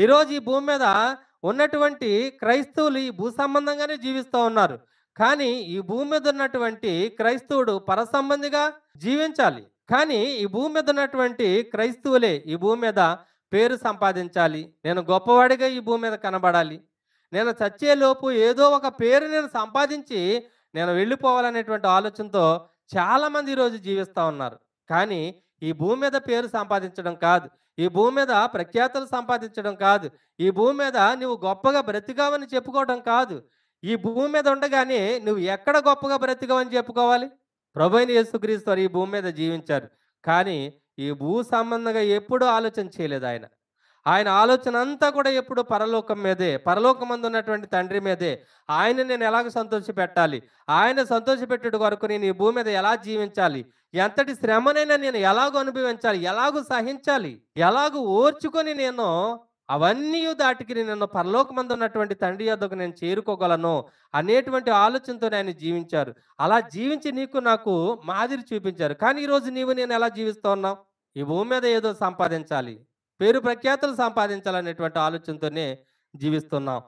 ఈరోజు ఈ భూమి మీద ఉన్నటువంటి క్రైస్తవులు ఈ భూ సంబంధంగానే జీవిస్తూ ఉన్నారు. కానీ ఈ భూమి మీద ఉన్నటువంటి క్రైస్తవుడు పరసంబంధిగా జీవించాలి. కానీ ఈ భూమి మీద ఉన్నటువంటి క్రైస్తవులే ఈ భూమి మీద పేరు సంపాదించాలి. నేను గొప్పవాడిగా ఈ భూమి మీద కనబడాలి. నేను చచ్చేలోపు ఏదో ఒక పేరు నేను సంపాదించి నేను వెళ్ళిపోవాలనేటువంటి ఆలోచనతో చాలామంది ఈరోజు జీవిస్తూ ఉన్నారు. కానీ ఈ భూమి మీద పేరు సంపాదించడం కాదు. ఈ భూమి మీద ప్రఖ్యాతలు సంపాదించడం కాదు. ఈ భూమి మీద నువ్వు గొప్పగా బ్రతికావని చెప్పుకోవడం కాదు. ఈ భూమి మీద ఉండగానే నువ్వు ఎక్కడ గొప్పగా బ్రతికావని చెప్పుకోవాలి? ప్రభువైన యేసుక్రీస్తు వారు ఈ భూమి మీద జీవించారు. కానీ ఈ భూ సంబంధంగా ఎప్పుడూ ఆలోచన చేయలేదు ఆయన. ఆయన ఆలోచన అంతా కూడా ఎప్పుడు పరలోకం మీదే. పరలోకమందు ఉన్నటువంటి తండ్రి మీదే. ఆయన్ని నేను ఎలాగ సంతోషపెట్టాలి? ఆయన సంతోషపెట్టుట కొరకు నేను ఈ భూమి మీద ఎలా జీవించాలి? ఎంతటి శ్రమనైనా నేను ఎలాగో అనుభవించాలి? ఎలాగూ సహించాలి? ఎలాగూ ఓర్చుకొని నేను అవన్నీ దాటికి నేను పరలోకమందు ఉన్నటువంటి తండ్రి యొద్దకు నేను చేరుకోగలను అనేటువంటి ఆలోచనతోనే ఆయన జీవించారు. అలా జీవించి నీకు నాకు మాదిరి చూపించారు. కానీ ఈరోజు నీవు నేను ఎలా జీవిస్తూ ఉన్నాం? ఈ భూమి మీద ఏదో సంపాదించాలి, పేరు ప్రఖ్యాతులు సంపాదించాలనేటువంటి ఆలోచనతోనే జీవిస్తున్నాం.